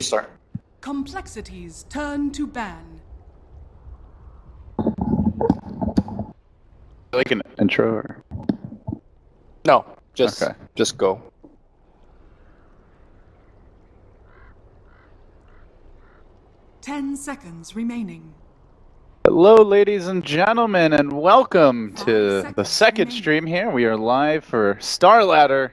Start. Complexities turn to ban. Like an intro or... No, just Okay. just go. Ten seconds remaining. Hello, ladies and gentlemen, and welcome 5 to the seconds second remaining. stream here. We are live for Starladder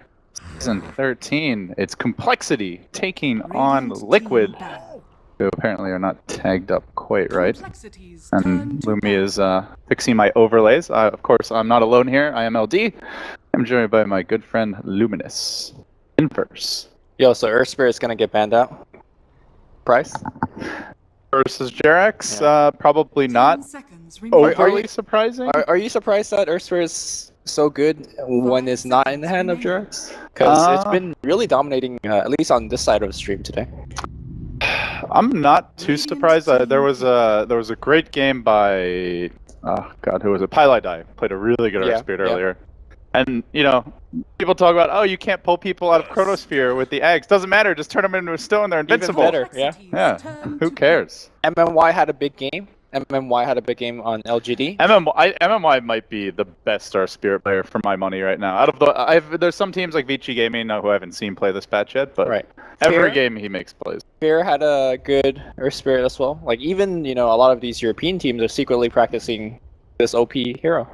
Season 13. It's Complexity taking on Radiant Liquid, team ban. who apparently are not tagged up quite right. Complexities And turn to Lumi ban. is fixing my overlays. Of course, I'm not alone here. I am LD. I'm joined by my good friend Luminous. Inverse. Yo, so Earth Spirit's gonna get banned out. Price? Versus Jerax, Yeah. probably 10 not seconds remaining. overly surprising. Are you surprised that Earth Spirit's so good when it's not in the hand of Jerax? Because it's been really dominating, at least on this side of the stream today. I'm not too Radiant surprised. There was team a great game by who was it? Pylai played a really good Yeah, Earth Spirit yeah. earlier. And people talk about, oh, you can't pull people out of Chronosphere with the eggs. Doesn't matter, just turn them into a stone, they're invincible. better. Yeah. Yeah, Turn who to cares? MMY had a big game. MMY had a big game on LGD. MMY might be the best Star Spirit player for my money right now. Out of the, there's some teams like Vici Gaming who I haven't seen play this patch yet, but Right. every Fair. game he makes plays. Fear had a good Earth Spirit as well. Like even a lot of these European teams are secretly practicing this OP hero.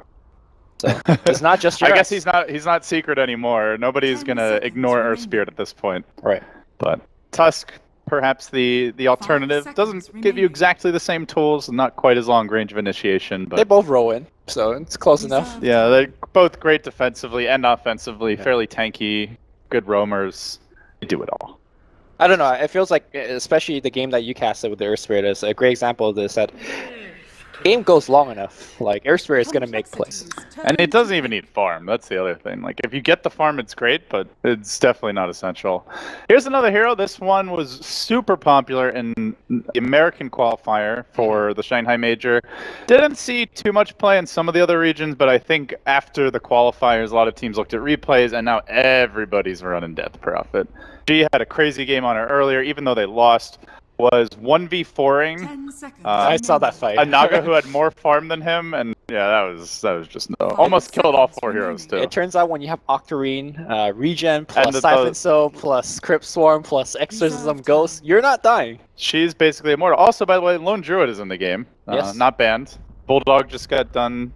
So it's not just I guess Jerax. he's not secret anymore. Nobody's 10 gonna seconds ignore Earth remaining. Spirit at this point. Right. But Tusk, perhaps the alternative, seconds doesn't give you remaining. exactly the same tools, not quite as long range of initiation, They but both roll in, so it's close enough. Reserve yeah, they're both great defensively and offensively, Yeah. fairly tanky, good roamers. They do it all. I don't know. It feels like, especially the game that you casted with the Earth Spirit is a great example of this. That game goes long enough, like Earth Spirit is gonna make plays. Complexities And turn it doesn't to even need farm. That's the other thing. Like, if you get the farm, it's great, but it's definitely not essential. Here's another hero. This one was super popular in the American qualifier for the Shanghai Major. Didn't see too much play in some of the other regions, but I think after the qualifiers, a lot of teams looked at replays, and now everybody's running Death Prophet. She had a crazy game on her earlier, even though they lost. Was 1v4ing 10 seconds I saw that fight. a Naga who had more farm than him, and yeah, that was just no. Almost killed all 4 heroes too. It turns out when you have Octarine, Regen, And plus Siphon Soul, plus Crypt Swarm, plus Exorcism Ghost, you're not dying. She's basically immortal. Also, by the way, Lone Druid is in the game. Yes. Not banned. Bulldog just got done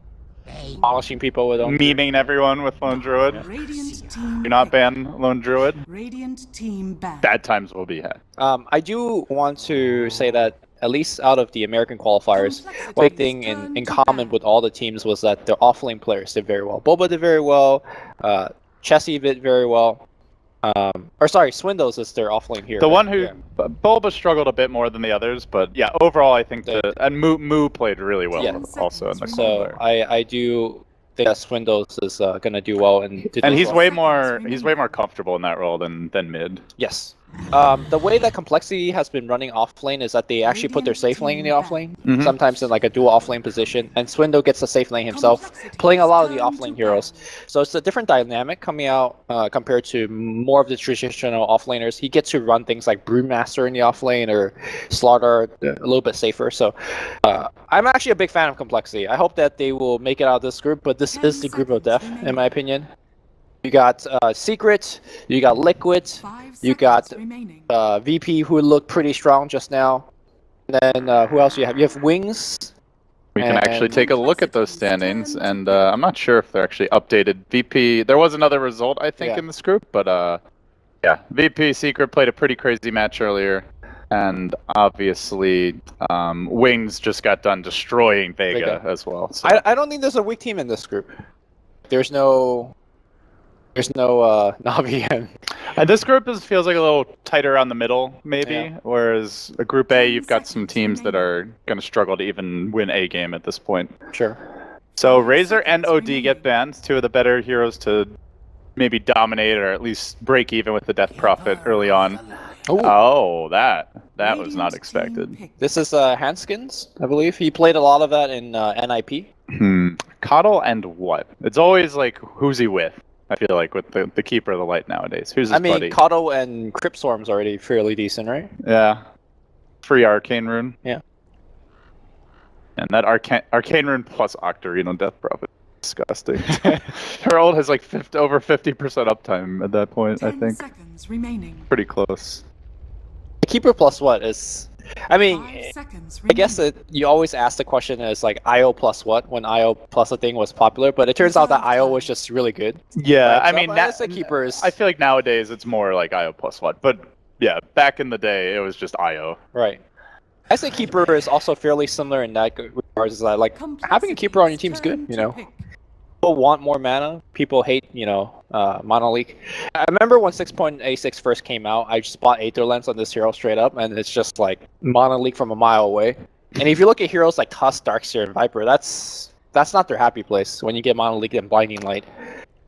Demolishing people with them. memeing everyone with Lone Druid. Radiant team Do not ban Lone Druid. Radiant team ban. Bad times will be had. I do want to say that at least out of the American qualifiers, one big thing in common with all the teams was that the offlane players did very well. Boba did very well. Chessie did very well. Swindles is their offlane hero. The one who Yeah. Bulba struggled a bit more than the others, but yeah, overall I think and Moo played really well Yeah. also in the So, So qualifier. I do think that Swindles is gonna do well and And he's well. way more comfortable in that role than mid. Yes. The way that Complexity has been running offlane is that they actually put their safe lane in the offlane, Mhm. sometimes in like a dual offlane position, and Swindle gets the safe lane himself, playing a lot of the offlane heroes. So it's a different dynamic coming out compared to more of the traditional offlaners. He gets to run things like Brewmaster in the offlane or Slaughter a little bit safer. So I'm actually a big fan of Complexity. I hope that they will make it out of this group, but this is the group of death, in my opinion. You got Secret, you got Liquid, 5 you got seconds remaining. VP who looked pretty strong just now. And then who else do you have? You have Wings. We can actually And- take a look at those standings, and I'm not sure if they're actually updated. VP, there was another result, I think, Yeah. in this group, but yeah, VP Secret played a pretty crazy match earlier, and obviously Wings just got done destroying Vega as well. So. I don't think there's a weak team in this group. There's no Navi And this group feels like a little tighter on the middle, maybe, Yeah. whereas a Group A, 10 you've got some seconds teams that are going to struggle to even win a game at this point. Sure. So 5 Razor and seconds OD get banned, 2 of the better heroes to maybe dominate or at least break even with the Death Prophet early on. Oh, that was not expected. This is Hanskins, I believe. He played a lot of that in NIP. coDL and what? It's always like, who's he with? I feel like with the keeper of the light nowadays. Who's his I mean, buddy? coL and Crypt Storm's already fairly decent, right? Yeah. Free Arcane Rune. Yeah. And that Arcane Rune plus Octarine Death Prophet. Disgusting. Her ult has like over 50% uptime at that point, I 10 think. seconds remaining. Pretty close. The keeper plus what is? I mean, 5 seconds I guess remaining. you always ask the question is like IO plus what when IO plus a thing was popular, but it turns out that IO was just really good. Yeah, Right, I so mean, I say keepers. I feel like nowadays it's more like IO plus what, but yeah, back in the day it was just IO. Right. I say keeper is also fairly similar in that regards. Is that like having a keeper on your team is good, you know. People want more mana. People hate, you know, Mono Leak. I remember when 6.A6 first came out, I just bought Aether Lens on this hero straight up, and it's just like Mono Leak from a mile away. And if you look at heroes like Tusk, Darkseer, and Viper, that's not their happy place when you get Mono Leak and Blinding Light.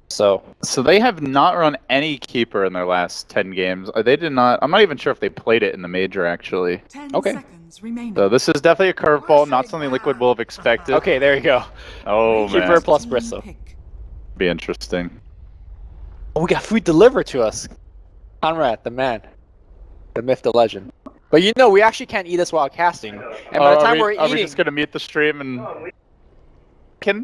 So they have not run any keeper in their last 10 games. They did not. I'm not even sure if they played it in the major actually. 10 Okay. seconds remaining. So this is definitely a curveball, not something Liquid will have expected. okay, there you go. Oh Keeper man, plus Bristle. Pick. be interesting. Oh, we got food delivered to us. Conrad, the man, the myth, the legend. But you know, we actually can't eat this while casting. And by the time we're are we eating, just gonna mute the stream and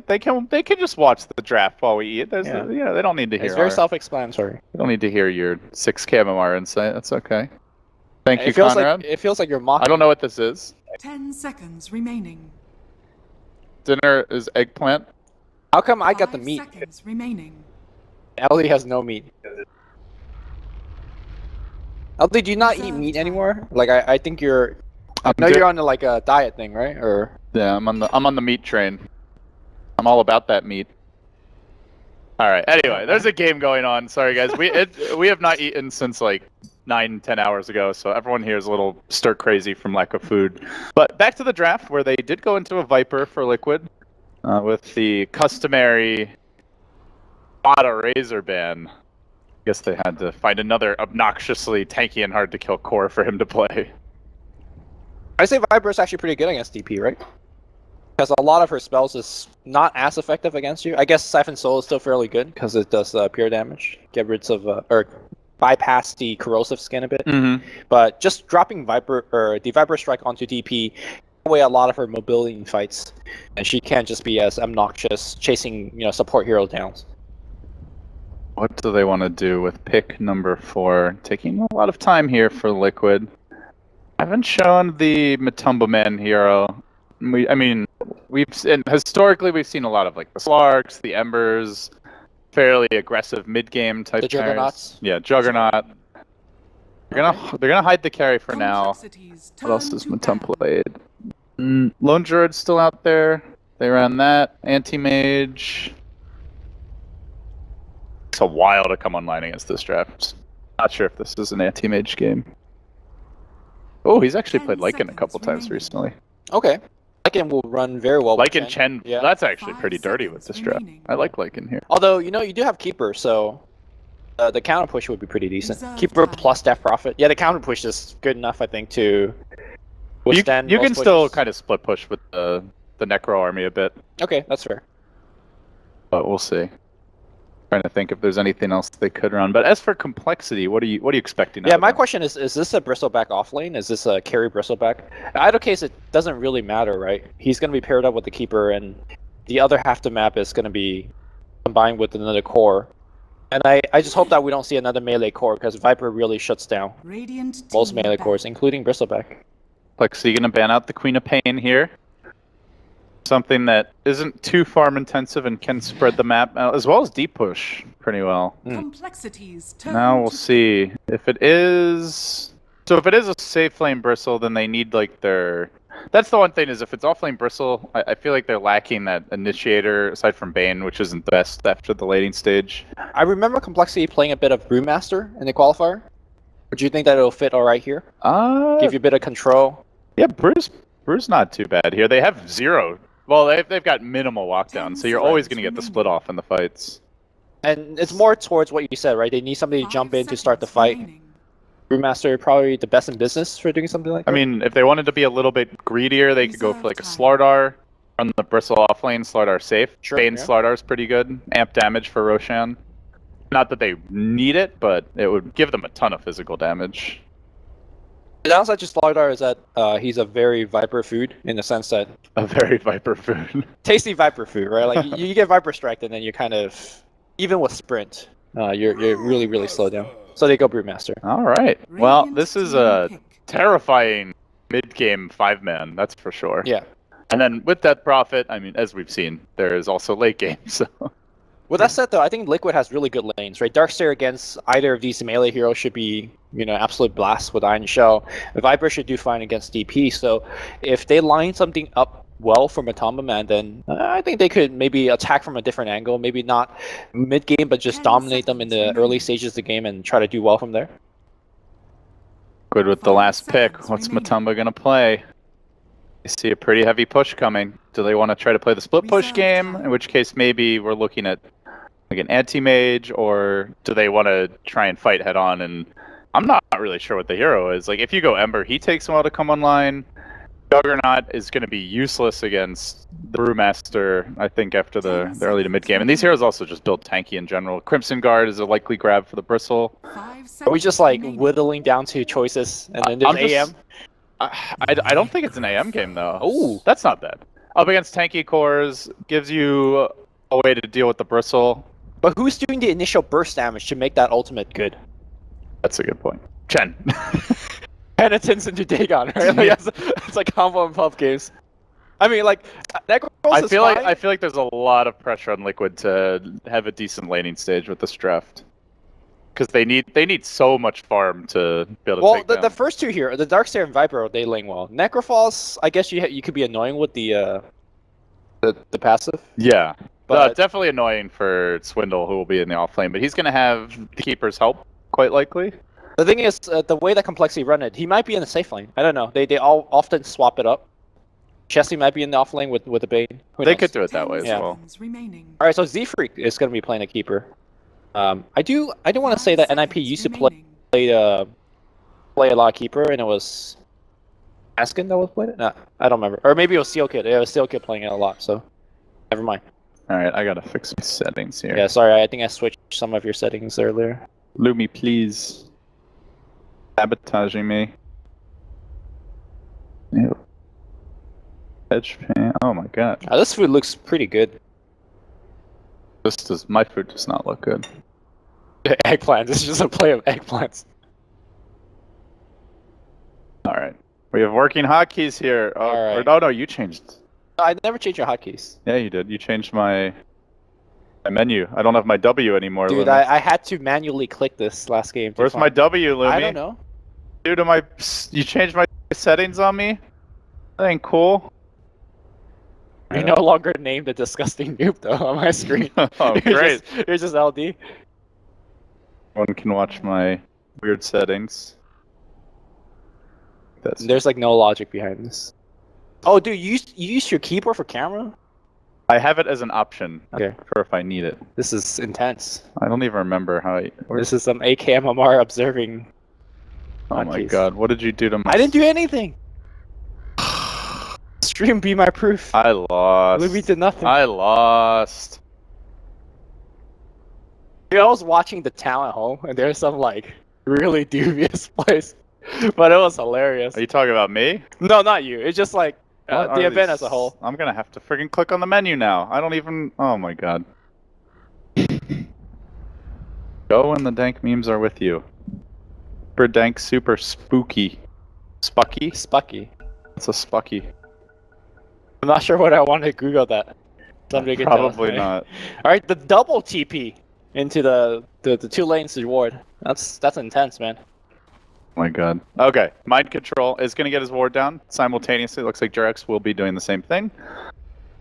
they can just watch the draft while we eat? There's Yeah. you know, they don't need to hear. it's very Our, self-explanatory. they don't need to hear your 6K MMR insight. That's okay. Thank you, It feels Conrad. like it feels like you're mocking. I don't know what this is. 10 seconds remaining. Dinner is eggplant. How come I got the 5 meat? seconds remaining. Ellie has no meat. Ellie, do you not eat meat anymore? Like I think you're. I know you're on the, like a diet thing, right? Or Yeah, I'm on the meat train. I'm all about that meat. All right. Anyway, there's a game going on. Sorry guys, we have not eaten since like 9-10 hours ago, so everyone here is a little stir crazy from lack of food. But back to the draft, where they did go into a Viper for Liquid, with the customary auto Razor ban. I guess they had to find another obnoxiously tanky and hard to kill core for him to play. I say Viper is actually pretty good against DP, right? Because a lot of her spells is not as effective against you. I guess Siphon Soul is still fairly good because it does pure damage, get rid of or bypass the corrosive skin a bit. Mm-hmm. But just dropping Viper or the Viper Strike onto DP away a lot of her mobility in fights, and she can't just be as obnoxious chasing support hero downs. What do they want to do with pick number 4? Taking a lot of time here for Liquid. I haven't shown the Matumba Man hero. Historically we've seen a lot of like the Slarks, the Embers, fairly aggressive mid-game type. The Juggernauts. Yeah, Juggernaut. They're gonna hide the carry for now. What else is Matumba played? Lone Druid's still out there. They ran that. Anti-Mage. It's a while to come online against this draft. Not sure if this is an anti-mage game. Oh, he's actually played Lycan a couple times recently. Okay. Lycan will run very well with Lycan Chen, Yeah. that's actually 5 pretty dirty with this draft. remaining. I like Lycan here. Although, you do have Keeper, so the counter push would be pretty decent. Reserve Keeper time. plus Death Prophet. Yeah, the counter push is good enough, I think, to withstand You most can still pushes. kind of split push with the Necro army a bit, Okay, that's fair. but we'll see. Trying to think if there's anything else they could run. But as for complexity, what are you expecting? Yeah, out of my them? question is this a Bristleback offlane? Is this a carry Bristleback? In either case, it doesn't really matter, right? He's going to be paired up with the Keeper, and the other half the map is going to be combined with another core. And I just hope that we don't see another melee core, because Viper really shuts down Radiant most team melee back. cores, including Bristleback. Complexity gonna ban out the Queen of Pain here. Something that isn't too farm intensive and can spread the map as well as deep push pretty well. Complexities turn Now we'll to see if it is. So if it is a safe flame bristle, then they need like their. That's the one thing is if it's off flame bristle, I feel like they're lacking that initiator aside from Bane, which isn't the best after the lating stage. I remember Complexity playing a bit of Brewmaster in the qualifier. Would you think that it'll fit all right here? Give you a bit of control? Yeah, Brew's not too bad here. They have 0. Well, they've got minimal walkdown, so you're always going to get the split off in the fights. And it's more towards what you said, right? They need somebody to 5 jump in to start the seconds fight. remaining. Brewmaster probably the best in business for doing something like that. I mean, if they wanted to be a little bit greedier, they could go for like a Slardar, run the bristle off lane, Slardar safe. Sure, Bane yeah. Slardar's pretty good. Amp damage for Roshan. Not that they need it, but it would give them a ton of physical damage. The downside to Starladder is that he's a very Viper food in the sense that A very Viper food. tasty Viper food, right? Like you get Viper Strike and then you kind of, even with Sprint, you're really slow down. So they go Brewmaster. All right. Well, Radiant this is team a pick. terrifying mid-game 5-man, that's for sure. Yeah. And then with that profit, I mean, as we've seen, there is also late game, so... With that said, though, I think Liquid has really good lanes, right? Darkseer against either of these melee heroes should be, absolute blast with Iron Shell. Viper should do fine against DP, so if they line something up well for Matamba Man, then I think they could maybe attack from a different angle, maybe not mid-game, but just 10 dominate them in the seconds early remaining. stages of the game and try to do well from there. Good with the 5 last pick. seconds What's remaining. Matamba gonna play? I see a pretty heavy push coming. Do they want to try to play the split push Reserve game? time. In which case, maybe we're looking at like an anti-mage, or do they want to try and fight head-on? And I'm not really sure what the hero is. Like, if you go Ember, he takes a while to come online. Juggernaut is going to be useless against the Brewmaster, I think, after the early to mid-game. And these heroes also just build tanky in general. Crimson Guard is a likely grab for the Bristle. 5 seconds Are we just like remaining. whittling down to choices and then there's I'm just- AM? I don't think it's an AM game, though. Ooh. That's not bad. Up against tanky cores, gives you a way to deal with the Bristle. But who's doing the initial burst damage to make that ultimate good? That's a good point. Chen. Penitence into Dagon, right? Like, it's like combo and puff games. I mean, like, Necros I is feel fine. like there's a lot of pressure on Liquid to have a decent laning stage with this draft, because they need so much farm to be able to Well, take the down. first two here, the Darkseer and Viper, they lane well. Necrophos, I guess you could be annoying with the passive. Yeah, But- definitely annoying for Swindle, who will be in the off lane, but he's gonna have the keeper's help quite likely. The thing is, the way that Complexity run it, he might be in the safe lane. I don't know. They all often swap it up. Chessie might be in the off lane with the Bane. Who They knows? could do it that 10 way as Yeah. well. seconds remaining. All right, so Z-Freak is going to be playing a keeper. I do want to say that 5 NIP seconds used to remaining. play a lot of keeper, and it was Askin that was playing it. No, I don't remember. Or maybe it was Steel Kid. Yeah, it was Steel Kid playing it a lot. So never mind. All right, I gotta fix my settings here. Yeah, sorry. I think I switched some of your settings earlier. Lumi, please. Sabotaging me. Ew. Edge pan. Oh my god. This food looks pretty good. My food does not look good. Eggplants. This is just a play of eggplants. All right. We have working hotkeys here. Oh, All right. or no, you changed. I never changed your hotkeys. Yeah, you did. You changed my menu. I don't have my W anymore. Dude, Lumi. I had to manually click this last game. to Where's my find- W, Lumi? I don't know. Dude, you changed my settings on me? That ain't cool. You're no longer named a disgusting noob though on my screen. Oh, You're great. You're just LD. One can watch my weird settings. That's There's like no logic behind this. Oh, dude, you use your keyboard for camera? I have it as an option Okay. for if I need it. This is intense. I don't even remember how I... This is some AKMMR observing. Oh my hotkeys. god, what did you do to my... I didn't do anything. Stream be my proof. I lost. Luby did nothing. I lost. Dude, I was watching the town at home, and there's some like really dubious place, but it was hilarious. Are you talking about me? No, not you. It's just like What the are event these- as a whole. I'm gonna have to friggin' click on the menu now. I don't even... Oh my god. Go and the dank memes are with you. Super dank, super spooky. Spucky? Spucky. It's a spucky. I'm not sure what I want to Google that. Somebody can tell us. Probably not. All right, the double TP into the 2 lanes reward. That's intense, man. Oh my god. Okay, Mind Control is going to get his ward down simultaneously. Looks like Jurex will be doing the same thing.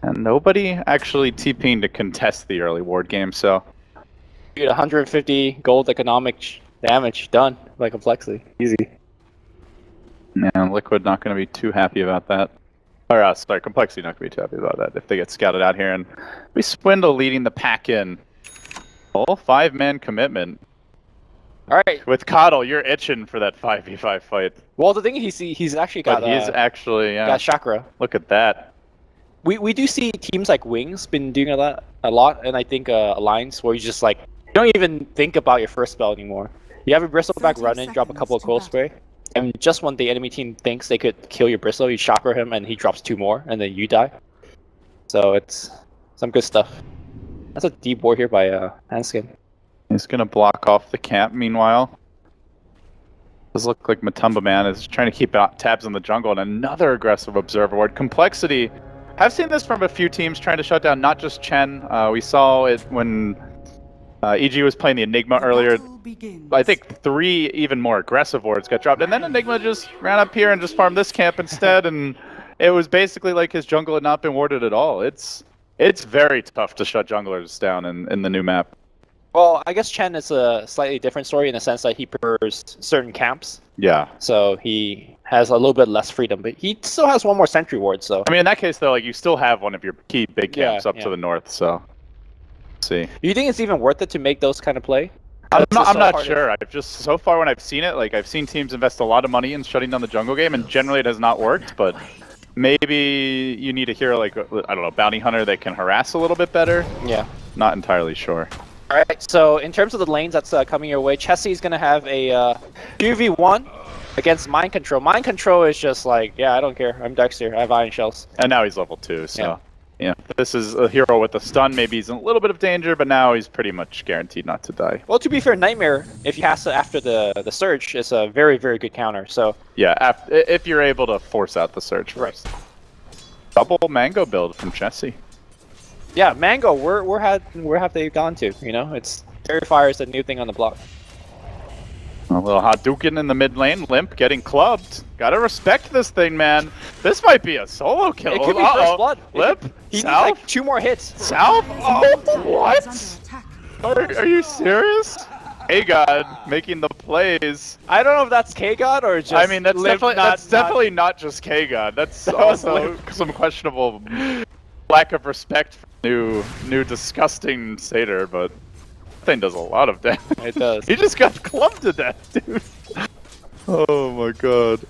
And nobody actually TPing to contest the early ward game, so... Dude, 150 gold economic damage done by Complexity. Easy. Man, Liquid not going to be too happy about that. Or, sorry, Complexity not going to be too happy about that if they get scouted out here. And we Swindle leading the pack in. Full 5-man commitment. All right. With coL, you're itching for that 5v5 fight. Well, the thing is, he's actually got But he's actually, yeah, got chakra. look at that. We do see teams like Wings been doing a lot, and I think Alliance where you just like don't even think about your first spell anymore. You have a Bristleback 30 run in, drop a couple of seconds to cold battle. spray, and just when the enemy team thinks they could kill your Bristle, you chopper him and he drops 2 more, and then you die. So it's some good stuff. That's a deep ward here by Hanskin. He's gonna block off the camp. Meanwhile, does look like Matumba Man is trying to keep tabs on the jungle, and another aggressive observer ward. Complexity. I've seen this from a few teams trying to shut down not just Chen. We saw it when EG was playing the Enigma The earlier. battle begins. I think 3 even more aggressive wards got dropped, and then Enigma just ran up here and just farmed this camp instead, and it was basically like his jungle had not been warded at all. It's very tough to shut junglers down in the new map. Well, I guess Chen is a slightly different story in the sense that he prefers certain camps, Yeah. so he has a little bit less freedom, but he still has 1 more sentry ward, so... I mean, in that case, though, like you still have one of your key big camps Yeah, up yeah. to the north, so let's see. Do you think it's even worth it to make those kind of play? I'm It's just so not hard to- sure. I've just so far when I've seen it, like I've seen teams invest a lot of money in shutting down the jungle game, and generally it has not worked. But maybe you need a hero like, I don't know, Bounty Hunter that can harass a little bit better. Yeah. Not entirely sure. Alright, so in terms of the lanes that's coming your way, Chessie's gonna have a 2v1 against Mind Control. Mind Control is just like, yeah, I don't care. I'm Dexter. I have Iron Shells. And now he's level 2, so yeah. This is a hero with a stun. Maybe he's in a little bit of danger, but now he's pretty much guaranteed not to die. Well, to be fair, Nightmare, if he has to after the Surge, is a very, very good counter. So Yeah, if you're able to force out the surge first. Double mango build from Chessie. yeah, Mango, where have they gone to? You know, it's Fairy Fire is the new thing on the block. A little Hadouken in the mid lane. Limp getting clubbed. Gotta respect this thing, man. This might be a solo kill. It could be Uh-oh. first blood. Limp? He needs South? like 2 more hits. South? Oh, Is what? under attack. Are you serious? Hey God, making the plays. I don't know if that's K-God or just I mean, that's Limp definitely not just K God. That's was also some questionable lack of respect for new disgusting satyr, but thing does a lot of damage. It does. He just got clubbed to death, dude. Oh my God.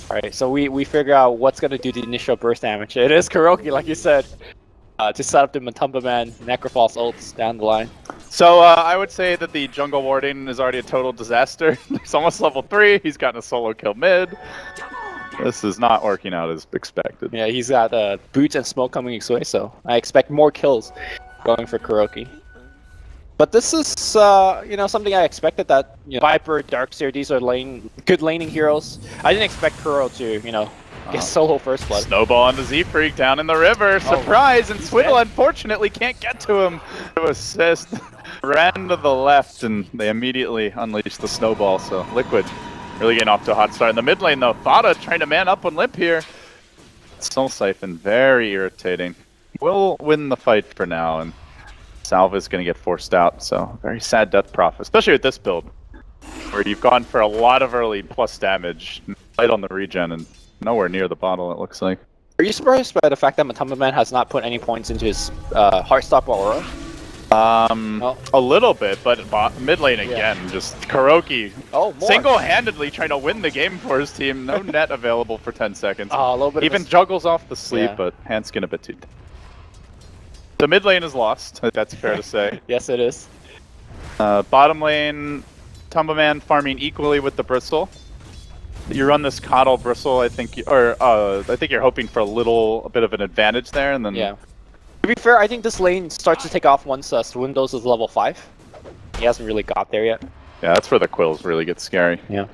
Alright, so we figure out what's gonna do the initial burst damage. It is Kuroki, like you said, to set up the Matumba Man Necrophos ults down the line. So I would say that the jungle warding is already a total disaster. He's almost level 3. He's gotten a solo kill mid. This is not working out as expected. Yeah, he's got boots and smoke coming his way, so I expect more kills going for Kuroki. But this is, you know, something I expected that, you know, Viper, Darkseer, these are good laning heroes. I didn't expect Kuro to, you know, get solo first blood. Snowball on the Z-Freak down in the river. Surprise! And Swiddle unfortunately can't get to him to assist. Ran to the left and they immediately unleashed the snowball. So Liquid really getting off to a hot start in the mid lane though. Fada trying to man up on Limp here. Soul Siphon, very irritating. We'll win the fight for now, and Salva's going to get forced out. So very sad death prof, especially with this build, where you've gone for a lot of early plus damage, right on the regen, and nowhere near the bottle, it looks like. Are you surprised by the fact that Matumba Man has not put any points into his Heartstopper Aura? A little bit, but mid lane again, just Kuroki Oh, more. single-handedly trying to win the game for his team. No net available for 10 seconds. Oh, a little bit Even of juggles off the sleep, Yeah. but Hanskin a bit too. The mid lane is lost, that's fair to say. Yes, it is. Bottom lane, Tumba Man farming equally with the Bristle. You run this coDL Bristle, I think, I think you're hoping for a bit of an advantage there, and then Yeah. To be fair, I think this lane starts to take off once Swindows is level 5. He hasn't really got there yet. yeah, that's where the quills really get scary. Yeah.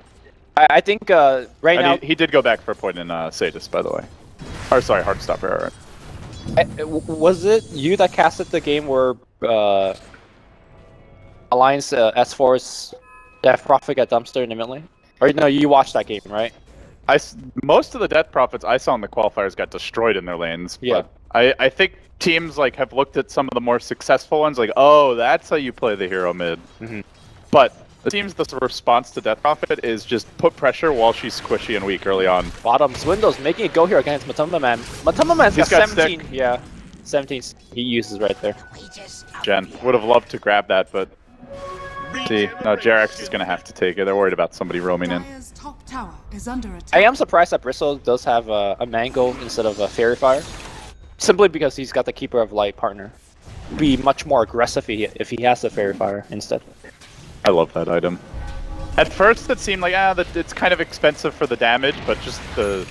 I think right And now... he did go back for a point in Sadis, by the way. Or sorry, Heartstopper. Was it you that casted the game where Alliance S4's Death Prophet got dumpster in the mid lane? Or no, you watched that game, right? Most of the Death Prophets I saw in the qualifiers got destroyed in their lanes. Yeah. But I think teams like have looked at some of the more successful ones, like, oh, that's how you play the hero mid. Mm-hmm. But it seems the response to Death Prophet is just put pressure while she's squishy and weak early on. Bottoms, Windows making it go here against Matumba Man. Matumba Man's got He's got 17. stick. Yeah, 17 he uses right there. Jen would have loved to grab that, but see, no, Jarex is going to have to take it. They're worried about somebody roaming in. Dire's top tower is under attack. I am surprised that Bristle does have a Mango instead of a Fairy Fire. Simply because he's got the Keeper of Light partner. be much more aggressive if he has the Fairy Fire instead. I love that item. At first, it seemed like it's kind of expensive for the damage, but just the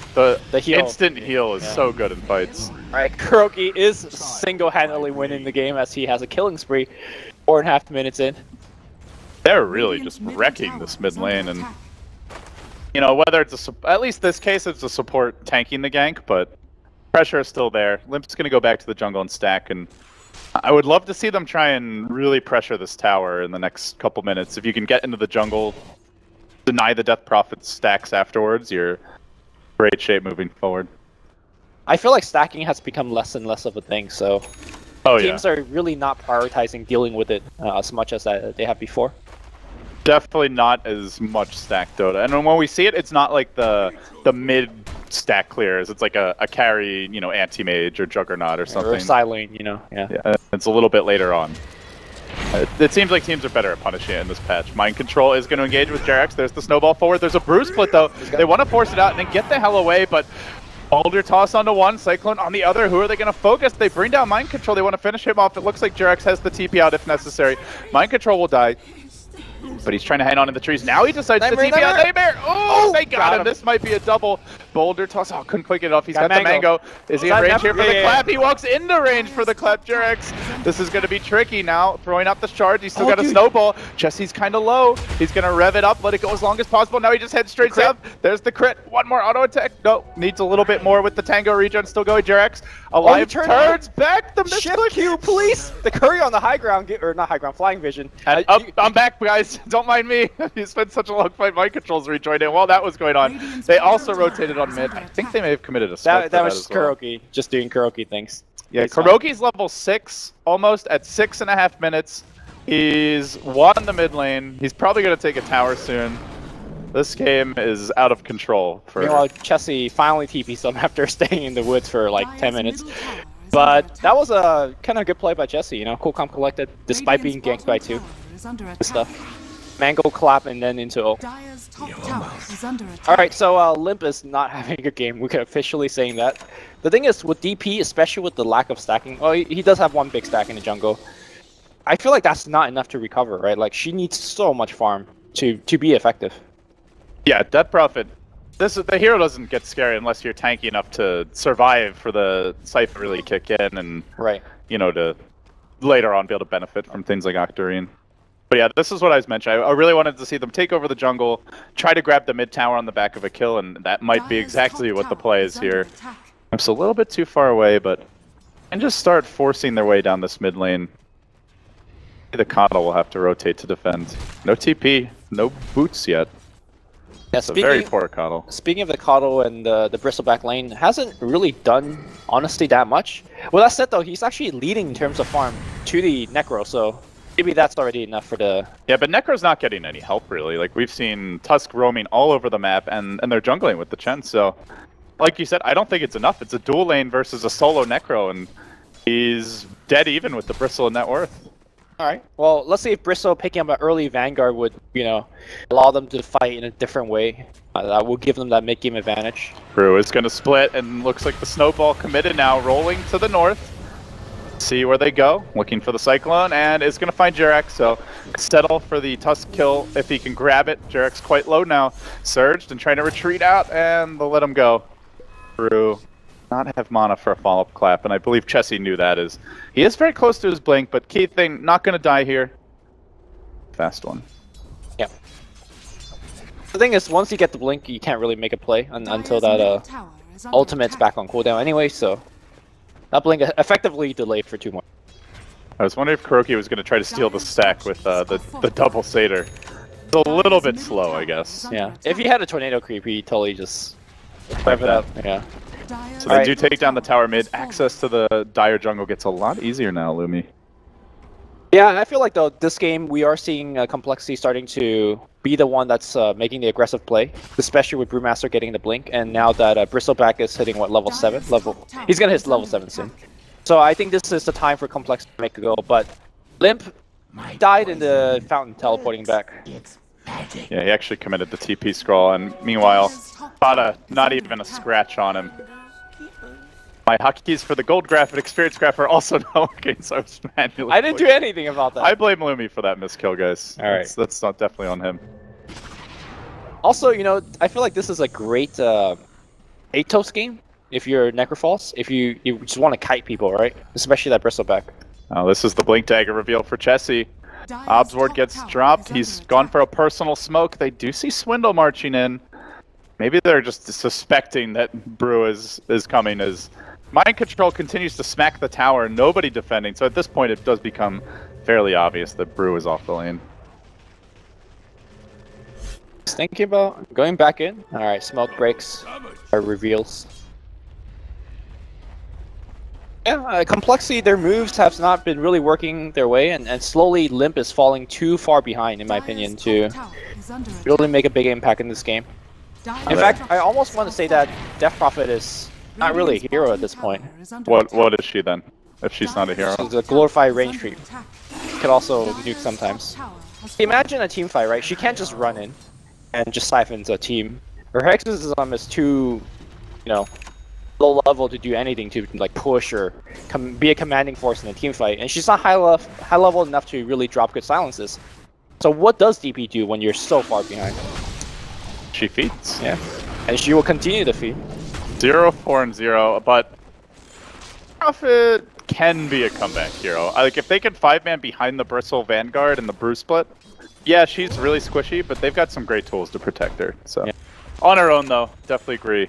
heal. instant heal is so good in fights. Alright, KoRoki is single-handedly winning the game as he has a killing spree 4.5 minutes in. They're really just wrecking this mid lane, and you know, whether it's at least this case it's a support tanking the gank, but pressure is still there. Limp's gonna go back to the jungle and stack, and I would love to see them try and really pressure this tower in the next couple minutes. If you can get into the jungle, deny the Death Prophet's stacks afterwards, you're in great shape moving forward. I feel like stacking has become less and less of a thing, so teams are really not prioritizing dealing with it as much as they have before. Definitely not as much stack Dota, and when we see it, it's not like the mid stack clears. It's like a carry, you know, anti-mage or Juggernaut or something. Or Silene, you know, yeah. It's a little bit later on. It seems like teams are better at punishing it in this patch. Mind Control is going to engage with JerAx. There's the snowball forward. There's a Bruise split though. They want to force it out and then get the hell away, but Boulder toss onto one, Cyclone on the other. Who are they going to focus? They bring down Mind Control. They want to finish him off. It looks like JerAx has the TP out if necessary. Mind Control will die, but he's trying to hang on in the trees. Now he decides to TP out Nightmare. Oh, they got him. This might be a double. Boulder toss. Oh, couldn't quite get it off. He's got the mango. Is he in range here for the clap? He walks into range for the clap. JerAx. This is going to be tricky now. Throwing out the charge. He's still got a snowball. Jesse's kind of low. He's going to rev it up, let it go as long as possible. Now he just heads straight up. There's the crit. One more auto attack. No, needs a little bit more with the Tango regen. Still going. JerAx alive. Turns back. The shift Q, please. The curry on the high ground, or not high ground, flying vision. And I'm back, guys. Don't mind me. You spent such a long fight. Mind Control's rejoined in. While that was going on, they also rotated on mid. I think they may have committed a split. That was just KoRoki, just doing KoRoki things. Yeah, KoRoki's level 6, almost at 6.5 minutes. He's won the mid lane. He's probably going to take a tower soon. This game is out of control. Meanwhile, Chessie finally TP'd some after staying in the woods for like 10 minutes. But that was a kind of good play by Jessie, you know, cool, calm, collected, despite being ganked by 2. Good stuff. Mango clap and then into ult. Alright, so Limp is not having a game. We can officially saying that. The thing is, with DP, especially with the lack of stacking, he does have one big stack in the jungle. I feel like that's not enough to recover, right? Like, she needs so much farm to be effective. Yeah, Death Prophet. The hero doesn't get scary unless you're tanky enough to survive for the Scythe to really kick in and, you know, to later on be able to benefit from things like Octarine. But yeah, this is what I was mentioning. I really wanted to see them take over the jungle, try to grab the mid tower on the back of a kill, and that might be exactly what the play is here. I'm just a little bit too far away, but and just start forcing their way down this mid lane. The coL will have to rotate to defend. No TP, no boots yet. Yeah, it's a very poor coL. Speaking of the coL and the Bristleback lane, hasn't really done, honestly, that much. Well, that said, though, he's actually leading in terms of farm to the Necro, so maybe that's already enough for the... Yeah, but Necro's not getting any help, really. Like, we've seen Tusk roaming all over the map, and they're jungling with the Chen, so... Like you said, I don't think it's enough. It's a dual lane versus a solo Necro, and he's dead even with the Bristle and net worth. Alright, well, let's see if Bristle picking up an early Vanguard would, you know, allow them to fight in a different way. That will give them that mid-game advantage. Brew is going to split, and looks like the Snowball committed now, rolling to the north. See where they go, looking for the Cyclone, and is going to find JerAx, so settle for the Tusk kill if he can grab it. JerAx quite low now, surged and trying to retreat out, and they'll let him go. Brew not have mana for a follow-up clap, and I believe Chessie knew that. He is very close to his blink, but key thing, not going to die here. Fast one. Yeah. The thing is, once you get the blink, you can't really make a play until that ultimate's back on cooldown anyway, so that blink effectively delayed for 2 more. I was wondering if KoRoki was going to try to steal the stack with the double Satyr. It's a little bit slow, I guess. Yeah, if he had a tornado creep, he totally just rev it up. Yeah. So they do take down the tower mid. Access to the Dire jungle gets a lot easier now, Lumi. Yeah, I feel like though this game we are seeing complexity starting to be the one that's making the aggressive play, especially with Brewmaster getting the blink, and now that Bristleback is hitting what, level 7? He's gonna hit level 7 soon. So I think this is the time for complexity to make a go. But Limp died in the fountain teleporting back. Yeah, he actually committed the TP scroll, and meanwhile, Fada not even a scratch on him. My hotkeys for the gold graph and experience graph are also not working, so I was manually. I didn't do anything about that. I blame Lumi for that miskill, guys. All right. That's not definitely on him. Also, you know, I feel like this is a great Atos game if you're Necrophals. If you just want to kite people, right? Especially that bristleback. Oh, this is the Blink Dagger reveal for Chessie. Ob's ward gets dropped. He's gone for a personal smoke. They do see Swindle marching in. Maybe they're just suspecting that Brew is coming as Mind Control continues to smack the tower, nobody defending. So at this point it does become fairly obvious that Brew is off the lane. Just thinking about going back in. Alright, smoke breaks or reveals. Yeah, complexity, their moves have not been really working their way, and slowly Limp is falling too far behind, in my opinion, to really make a big impact in this game. In fact, I almost want to say that Death Prophet is not really a hero at this point. What is she then, if she's not a hero? She's a glorified range creep. Could also nuke sometimes. Imagine a team fight, right? She can't just run in and just siphons a team. Her Hexism is too, you know, low level to do anything to like push or be a commanding force in a team fight, and she's not high level enough to really drop good silences. So what does DP do when you're so far behind? She feeds. Yeah, and she will continue to feed. 0, 4, and 0, but Prophet can be a comeback hero. Like if they can 5-man behind the Bristle Vanguard and the Brew split, yeah, she's really squishy, but they've got some great tools to protect her. So yeah. On her own though, definitely agree.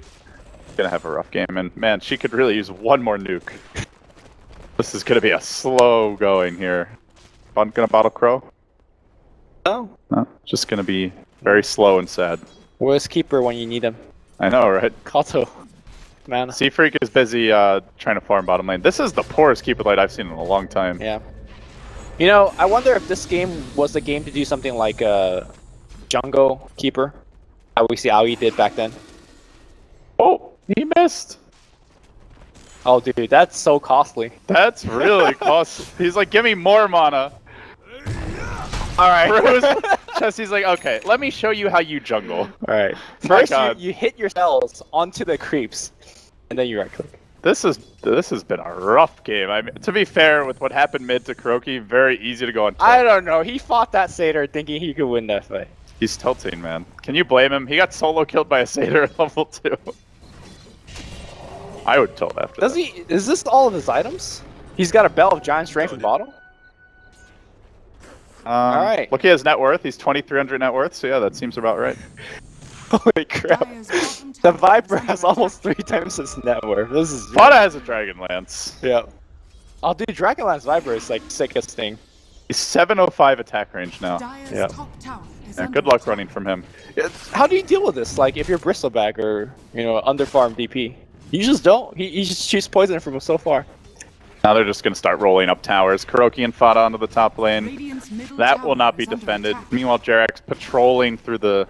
Gonna have a rough game, and man, she could really use one more nuke. This is gonna be a slow going here. I'm gonna bottle Crow. Oh, No, just gonna be very slow and sad. where's Keeper when you need him? I know, right? Kato, man. Sea Freak is busy trying to farm bottom lane. This is the poorest Keeper light I've seen in a long time. Yeah. You know, I wonder if this game was the game to do something like Jungle Keeper, how we see Aoi did back then. Oh, he missed. Oh, dude, that's so costly. That's really costly. He's like, give me more mana. Alright. Chessie's like, okay, let me show you how you jungle. Alright. My First, God. you hit your spells onto the creeps, and then you right click. This has been a rough game. I mean, to be fair, with what happened mid to Kuroki, very easy to go on. I don't know. He fought that Satyr thinking he could win that fight. He's tilting, man. Can you blame him? He got solo killed by a Satyr at level 2. I would tilt after Does that. he? Is this all of his items? He's got a Bell of Giant Strength and Bottle? Alright. Look at his net worth. He's 2,300 net worth, so yeah, that seems about right. Holy crap. The Viper has almost 3 times his net worth. This is... Fada has a Dragon Lance. Yeah. Oh, dude, Dragonlance Viper is like sickest thing. He's 705 attack range now. Yeah. Yeah, good luck running from him. How do you deal with this? Like, if you're Bristleback or, you know, underfarm DP? You just don't. He just shoots poison from so far. Now they're just going to start rolling up towers. Kuroki and Fada onto the top lane. That will not be defended. Meanwhile, Jarek's patrolling through the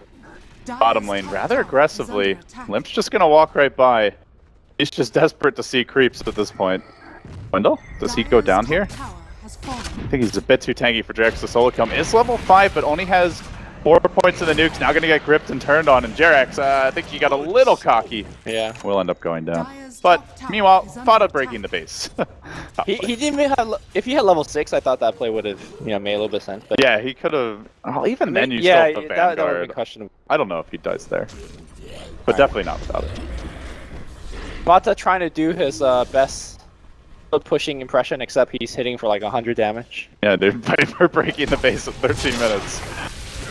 bottom lane rather aggressively. Limp's just going to walk right by. He's just desperate to see creeps at this point. Wendell, does he go down here? I think he's a bit too tanky for Jarex to solo kill him. Is level 5, but only has 4 points in the nukes. Now going to get gripped and turned on. And Jarex, I think he got a little cocky. Yeah. Will end up going down. But meanwhile, Fada breaking the base. he didn't even have. If he had level 6, I thought that play would have, you know, made a little bit of sense. But Yeah, he could have. Oh, even then, you yeah, still have the that would Vanguard. be questionable. I don't know if he dies there, but definitely not without it. Bata trying to do his best pushing impression, except he's hitting for like 100 damage. Yeah, dude, Viper breaking the base in 13 minutes.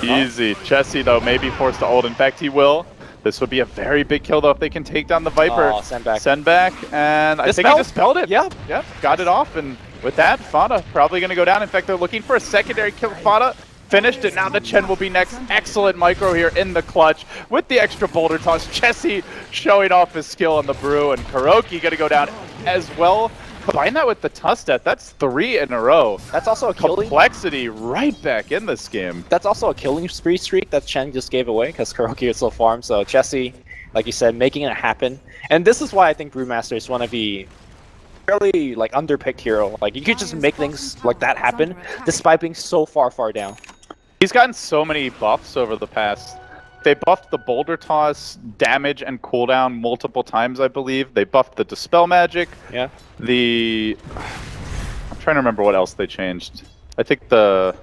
Easy. Chessie, though, may be forced to ult. In fact, he will. This would be a very big kill, though, if they can take down the Viper. Oh, send back. Send back, and I think he dispelled it. Yeah. Yep, got it off, and with that, Fada probably going to go down. In fact, they're looking for a secondary kill. Fada finished it. Now the Chen will be next. Excellent micro here in the clutch with the extra boulder toss. Chessie showing off his skill on the Brew, and Kuroki going to go down as well. Combine that with the Tustet, that's 3 in a row. That's also a killing. Complexity right back in this game. That's also a killing spree streak that Chen just gave away because Kuroki is so farmed. So Chessie, like you said, making it happen. And this is why I think Brewmasters want to be fairly like underpicked hero. Like you could just make things like that happen despite being so far down. He's gotten so many buffs over the past They buffed the Boulder Toss damage and cooldown multiple times, I believe. They buffed the Dispel Magic. Yeah. I'm trying to remember what else they changed. I think they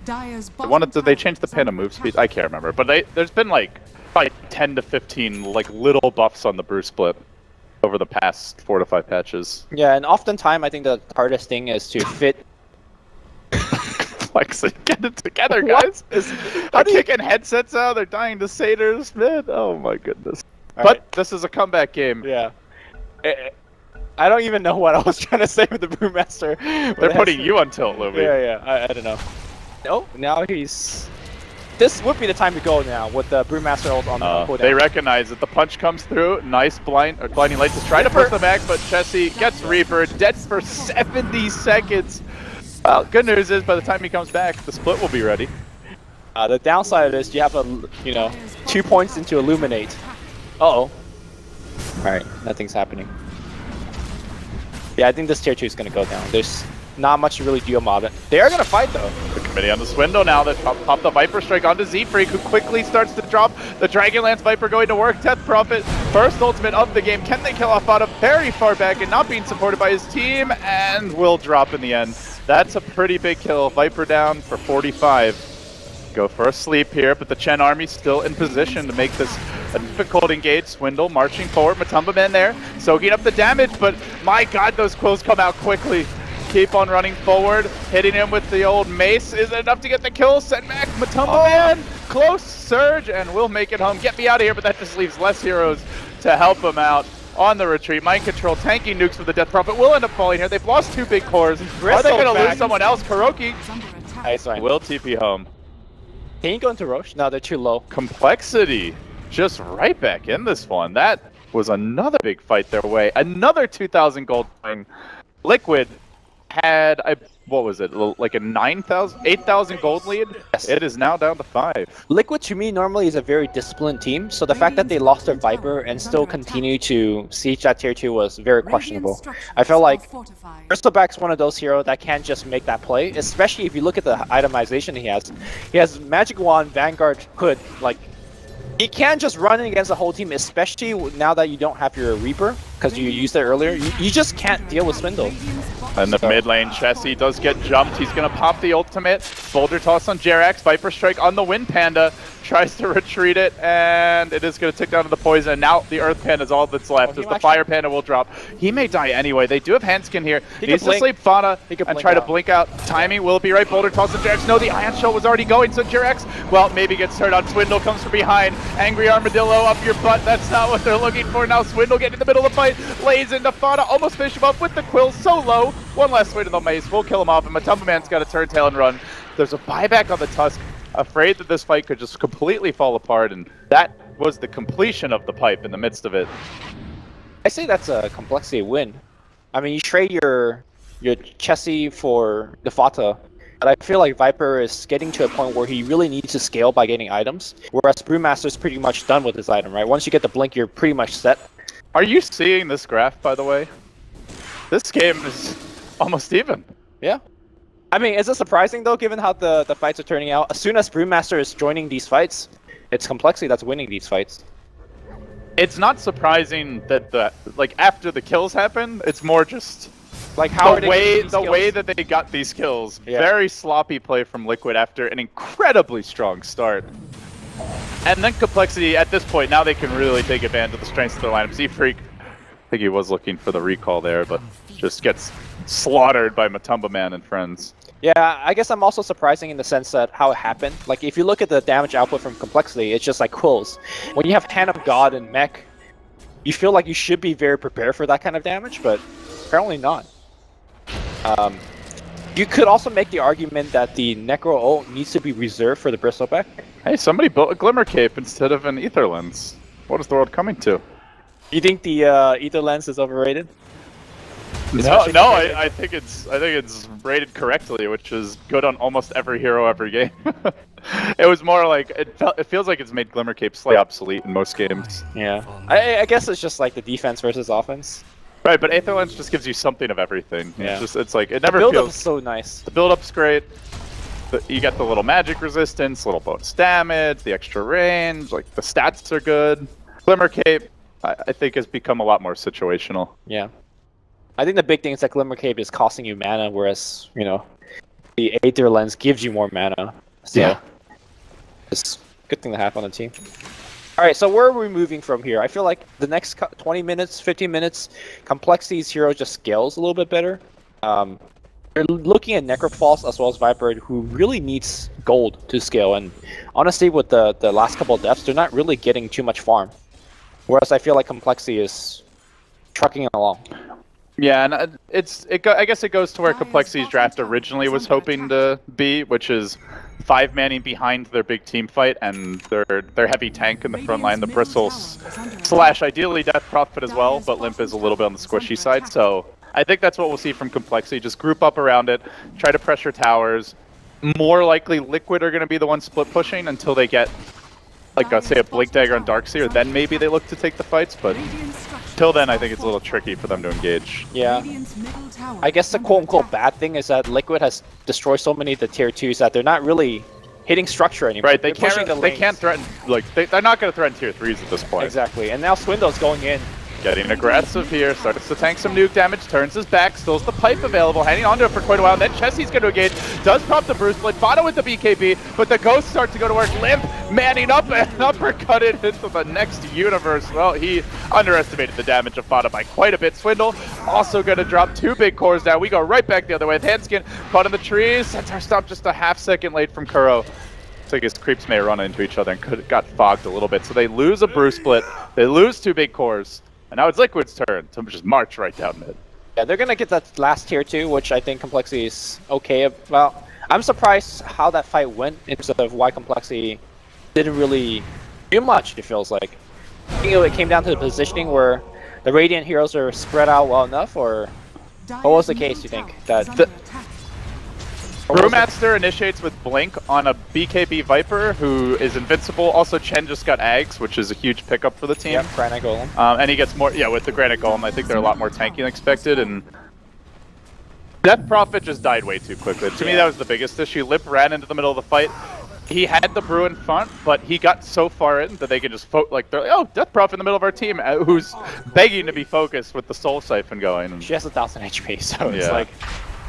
changed the Panda move speed. I can't remember, but there's been like probably 10 to 15 like little buffs on the brew split over the past 4 to 5 patches. Yeah, and oftentimes I think the hardest thing is to fit. Flexing, get it together, guys. They're kicking headsets out. They're dying to satyrs, man. Oh my goodness. But this is a comeback game. Yeah. I don't even know what I was trying to say with the Brewmaster. They're putting you on tilt, Luby. Yeah, I don't know. Oh, now he's... This would be the time to go now with the Brewmaster ult on the cooldown. They recognize that the punch comes through. Nice blinding light to try to push them back, but Chessie gets Reaper, dead for 70 seconds. Well, good news is by the time he comes back, the split will be ready. The downside of this, you have 2 points into Illuminate. Uh-oh. Alright, nothing's happening. Yeah, I think this tier 2 is going to go down. There's not much to really do about it. They are going to fight, though. The committee on the Swindle now that pop the Viper Strike onto Z-Freak, who quickly starts to drop the Dragonlance Viper going to work. Death Prophet, first ultimate of the game. Can they kill off Fada very far back and not being supported by his team? And will drop in the end. That's a pretty big kill. Viper down for 45. Go for a sleep here, but the Chen army still in position to make this a difficult engage. Swindle marching forward. Matumba Man there, soaking up the damage, but my god, those quills come out quickly. Keep on running forward, hitting him with the old mace. Is it enough to get the kill? Send back Matumba Man. Close surge, and we'll make it home. Get me out of here, but that just leaves less heroes to help him out. On the retreat, mind control, tanking nukes for the Death Prophet will end up falling here. They've lost 2 big cores. Are they going to lose someone else? Kuroki will TP home. Can you go into Roche? No, they're too low. Complexity just right back in this one. That was another big fight their way. Another 2,000 gold coin. Liquid had, what was it, like a 8,000 gold lead? Yes. It is now down to 5. Liquid to me normally is a very disciplined team, so the fact that they lost their Viper and still continue to siege that tier 2 was very questionable. I felt like Bristleback's one of those heroes that can't just make that play, especially if you look at the itemization he has. He has Magic Wand, Vanguard, Hood, like he can't just run against the whole team, especially now that you don't have your Reaper, because you used it earlier. You just can't deal with Swindle. And the mid lane, Chessie does get jumped. He's going to pop the ultimate. Boulder Toss on Jerax. Viper Strike on the Wind Panda. Tries to retreat it, and it is going to tick down to the poison. And now the Earth Panda is all that's left, as the Fire Panda will drop. He may die anyway. They do have Handskin here. He needs to sleep Fauna and try to blink out. Timing, will it be right? Boulder Toss on Jerax. No, the Ion Shell was already going, so Jerax, well, maybe gets turned on. Swindle comes from behind. Angry Armadillo up your butt. That's not what they're looking for. Now Swindle getting in the middle of the fight. Lays into Fauna, almost finish him up with the Quill so low. One last swing to the mace. We'll kill him off, and Matumba Man's got to turn tail and run. There's a buyback on the Tusk. Afraid that this fight could just completely fall apart, and that was the completion of the pipe in the midst of it. I say that's a Complexity win. I mean, you trade your Chessie for the Fata, but I feel like Viper is getting to a point where he really needs to scale by getting items, whereas Brewmaster's pretty much done with his item, right? Once you get the blink, you're pretty much set. Are you seeing this graph, by the way? This game is almost even. Yeah. I mean, is it surprising though, given how the fights are turning out? As soon as Brewmaster is joining these fights, it's Complexity that's winning these fights. It's not surprising that after the kills happen, it's more just like how the way that they got these kills. Yeah. Very sloppy play from Liquid after an incredibly strong start. And then Complexity at this point, now they can really take advantage of the strengths of their lineup. Z-Freak, I think he was looking for the recall there, but just gets slaughtered by Matumba Man and friends. Yeah, I guess I'm also surprising in the sense that how it happened. Like, if you look at the damage output from Complexity, it's just like quills. When you have Hand of God and Mech, you feel like you should be very prepared for that kind of damage, but apparently not. You could also make the argument that the Necro ult needs to be reserved for the Bristleback. Hey, somebody built a Glimmer Cape instead of an Ether Lens. What is the world coming to? You think the Ether Lens is overrated? No, I think it's rated correctly, which is good on almost every hero every game. It was more like it feels like it's made Glimmer Cape slightly obsolete in most games. Yeah, I guess it's just like the defense versus offense. Right, but Aether Lens just gives you something of everything. Yeah, it's like it never feels. The feels build-up's so nice. The build-up's great. you get the little magic resistance, little bonus damage, the extra range, like the stats are good. Glimmer Cape, I think, has become a lot more situational. Yeah. I think the big thing is that Glimmer Cape is costing you mana, whereas, you know, the Aether Lens gives you more mana. So Yeah. it's a good thing to have on the team. Alright, so where are we moving from here? I feel like the next 20 minutes, 15 minutes, Complexity's hero just scales a little bit better. You're looking at Necropulse as well as Viper, who really needs gold to scale, and honestly with the last couple of deaths, they're not really getting too much farm. Whereas I feel like Complexity is trucking along. Yeah, and I guess it goes to where Complexity's draft originally was hoping to be, which is 5 manning behind their big team fight and their heavy tank in the front line, the Bristles / ideally Death Prophet as well, but Limp is a little bit on the squishy side, so I think that's what we'll see from Complexity. Just group up around it, try to pressure towers. More likely Liquid are going to be the ones split pushing until they get, like, say, a Blink Dagger on Darkseer, then maybe they look to take the fights, but till then I think it's a little tricky for them to engage. Yeah. I guess the quote-unquote bad thing is that Liquid has destroyed so many of the tier 2s that they're not really hitting structure anymore. Right, they can't threaten, like, they're not going to threaten tier 3s at this point. Exactly, and now Swindle's going in. Getting aggressive here, starts to tank some nuke damage, turns his back, stills the pipe available, hanging onto it for quite a while, and then Chessie's going to engage, does pop the Bruce Split, Fado with the BKB, but the Ghosts start to go to work, Limp manning up and uppercutted into the next universe. Well, he underestimated the damage of Fado by quite a bit. Swindle also going to drop 2 big cores down. We go right back the other way with Handskin, caught in the trees, Centaur stop just a half second late from kuro. It's like his creeps may run into each other and got fogged a little bit, so they lose a Bruce Split, they lose 2 big cores. And now it's Liquid's turn to just march right down mid. Yeah, they're gonna get that last tier 2, which I think Complexity is okay about. I'm surprised how that fight went in terms of why Complexity didn't really do much, it feels like. I think it came down to the positioning where the Radiant heroes are spread out well enough, or what was the case, you think? Brewmaster initiates with Blink on a BKB Viper who is invincible. Also, Chen just got Ags, which is a huge pickup for the team. Yep, Granite Golem. And he gets more, with the Granite Golem, I think they're a lot more tanky than expected. And Death Prophet just died way too quickly. To me, that was the biggest issue. Lip ran into the middle of the fight. He had the Brew in front, but he got so far in that they could just they're like, oh, Death Prophet in the middle of our team, who's begging to be focused with the Soul Siphon going. And she has 1,000 HP, so it's like...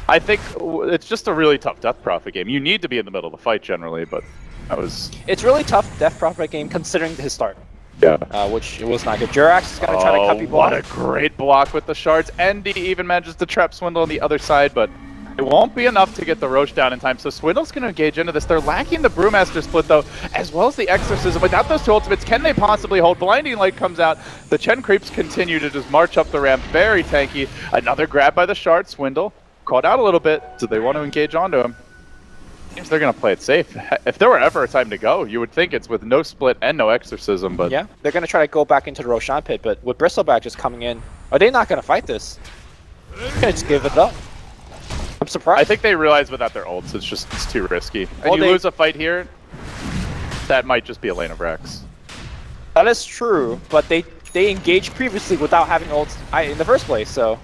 I think it's just a really tough Death Prophet game. You need to be in the middle of the fight generally, but that was... It's really tough Death Prophet game considering his start. Yeah. Which it was not good. Jurax is going to try to cut people off. What a great block with the shards. And he even manages to trap Swindle on the other side, but it won't be enough to get the Roche down in time. So Swindle's going to engage into this. They're lacking the Brewmaster split, though, as well as the Exorcism. Without those 2 ultimates, can they possibly hold? Blinding Light comes out. The Chen creeps continue to just march up the ramp. Very tanky. Another grab by the shard. Swindle caught out a little bit. Do they want to engage onto him? Seems they're going to play it safe. If there were ever a time to go, you would think it's with no split and no Exorcism, but... Yeah, they're going to try to go back into the Roshan pit, but with Bristleback just coming in, are they not going to fight this? They're going to just give it up. I'm surprised. I think they realize without their ults, it's too risky. And you lose a fight here, that might just be a lane of Rex. That is true, but they engaged previously without having ults in the first place, so...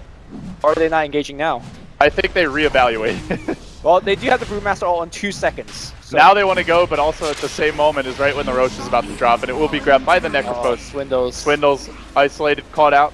Or are they not engaging now? I think they reevaluate. Well, they do have the Brewmaster ult in 2 seconds. So. Now they want to go, but also at the same moment is right when the Roche is about to drop, and it will be grabbed by the Necropulse. Swindle's isolated, caught out.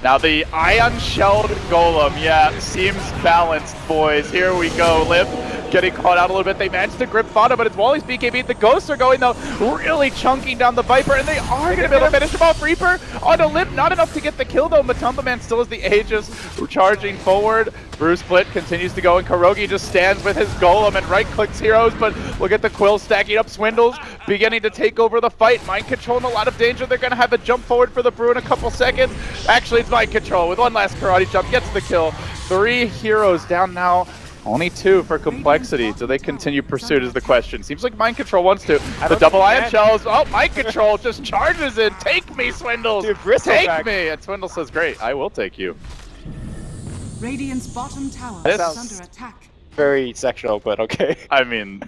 Now the Ion Shelled Golem, seems balanced, boys. Here we go, Lip getting caught out a little bit. They managed to grip Fado, but it's Wally's BKB. The Ghosts are going, though, really chunking down the Viper, and they are going to be able to finish him off. Reaper onto Lip, not enough to get the kill, though. Matumba Man still has the Aegis, charging forward. Bruce Split continues to go, and Kurogi just stands with his Golem and right-clicks heroes, but look at the Quill stacking up. Swindles beginning to take over the fight. Mind Control in a lot of danger. They're going to have a jump forward for the Brew in a couple seconds. Actually, it's Mind Control with one last karate jump, gets the kill. 3 heroes down now. Only 2 for Complexity. Do they continue pursuit is the question. Seems like Mind Control wants to. The double Ion Shells. Oh, Mind Control just charges in. Take me, Swindles. Dude, take me. And Swindle says, great, I will take you. Radiant's bottom tower is under attack. Very sexual, but okay. I mean,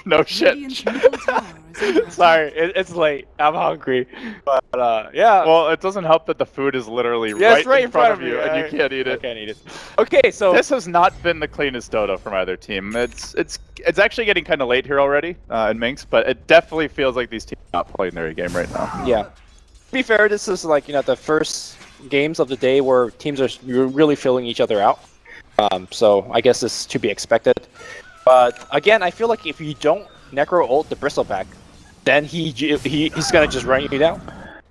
No shit. Radiant's middle tower is under attack. Sorry, it's late. I'm hungry. But yeah. Well, it doesn't help that the food is literally Yeah, it's right in front of you, me. and you can't eat I it. can't eat it. Okay, so This has not been the cleanest Dota from either team. It's actually getting kind of late here already in Minx, but it definitely feels like these teams are not playing their game right now. yeah. To be fair, this is like the first games of the day where teams are really filling each other out. So I guess this is to be expected. But again, I feel like if you don't Necro ult the Bristleback, then he's gonna just run you down.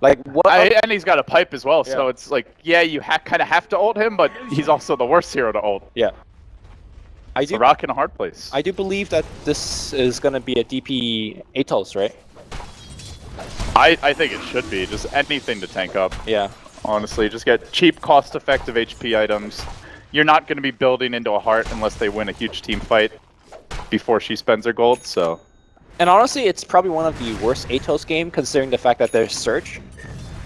Like what? And he's got a pipe as well, so Yeah. it's like, yeah, you kind of have to ult him, but he's also the worst hero to ult. Yeah. It's a rock in a hard place. I do believe that this is gonna be a DP Atos, right? I think it should be just anything to tank up. Yeah. Honestly, just get cheap, cost-effective HP items. You're not going to be building into a heart unless they win a huge team fight before she spends her gold, so... And honestly, it's probably one of the worst Atos game considering the fact that there's Surge.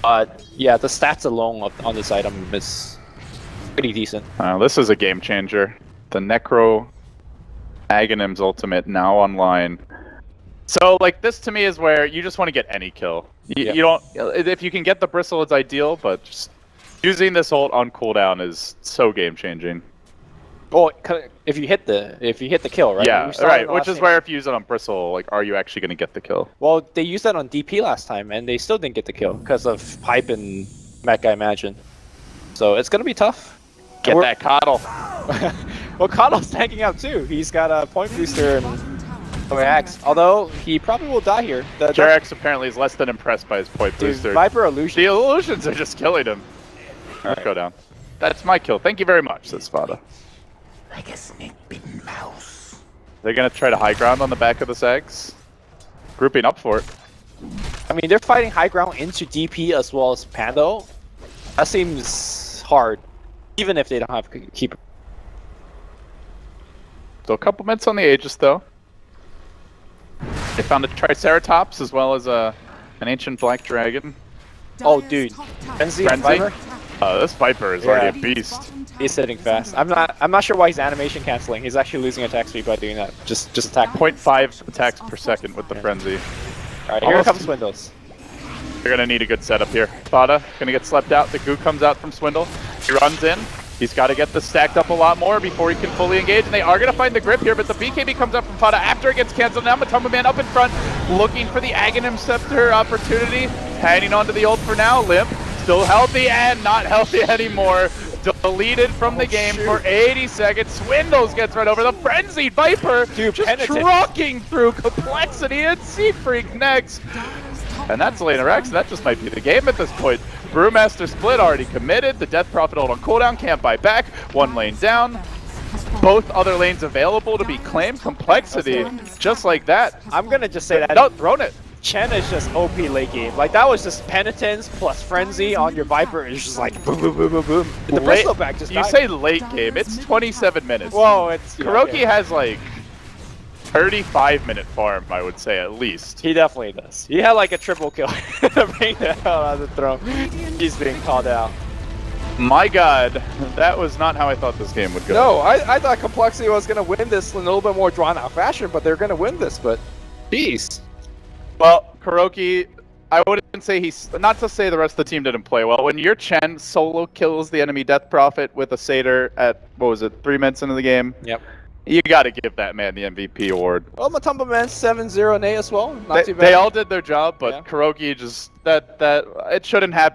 But yeah, the stats alone on this item is pretty decent. This is a game changer. The Necro Aghanim's ultimate now online. So, like, this to me is where you just want to get any kill. You don't... If you can get the Bristle, it's ideal, but just using this ult on cooldown is so game-changing. Well, if you hit the kill, right? Yeah, We saw it right. in the Which last is game. where if you use it on Bristle, like, are you actually going to get the kill? Well, they used that on DP last time, and they still didn't get the kill because of Pipe and Mech, I imagine. So it's gonna be tough. Get that coddle. Well, coDL's tanking out too. He's got a point booster and Axe. Although he probably will die here. Jerax apparently is less than impressed by his point Dude, booster. Viper illusion. The illusions are just killing him. Alright, go down. That's my kill. Thank you very much, says Spada. Like a snake-bitten mouse. They're gonna try to high ground on the back of the Zags. Grouping up for it. I mean, they're fighting high ground into DP as well as Pando. That seems hard, even if they don't have keeper. So a couple minutes on the Aegis though. They found a Triceratops as well as an ancient black dragon. Oh, dude, Frenzy and Frenzy? Viper. This Viper is already a beast. He's sitting fast. I'm not sure why he's animation canceling. He's actually losing attack speed by doing that. Just attack. 0.5 attacks per second with the Frenzy. Alright, here comes Swindles. They're gonna need a good setup here. Spada gonna get slept out. The goo comes out from Swindle. He runs in. He's got to get this stacked up a lot more before he can fully engage, and they are going to find the grip here, but the BKB comes up from Fada after it gets cancelled. Now Matumba Man up in front, looking for the Aghanim Scepter opportunity. Hanging on to the ult for now. Limp, still healthy and not healthy anymore. Deleted from the game for 80 seconds. Swindles gets right over the Frenzied Viper. Dude, just trucking through Complexity and Seafreak next. And that's Elena Rex. That just might be the game at this point. Brewmaster split already committed. The Death Prophet ult on cooldown, can't buy back. One lane down. Both other lanes available to be claimed. Complexity, just like that. I'm gonna just say that. No, thrown it. Chen is just OP late game. Like that was just Penitence plus Frenzy on your Viper. It's just like boom, boom, boom, boom, boom. The Bristleback just You died. say late game. It's 27 minutes. Whoa, it's Kuroki has like 35-minute farm, I would say, at least. He definitely does. He had like a triple kill to bring the hell out of the throne. He's being called out. My god, that was not how I thought this game would go. No, I thought Complexity was going to win this in a little bit more drawn out fashion, but they're going to win this, but jeez. Well, Kuroki, I wouldn't say he's... Not to say the rest of the team didn't play well. When your Chen solo kills the enemy Death Prophet with a Satyr at, what was it, 3 minutes into the game? Yep. You got to give that man the MVP award. Well, Matumba Man 7-0 and A as well. Not too bad. They all did their job, but Yeah. Kuroki just... That it shouldn't happen.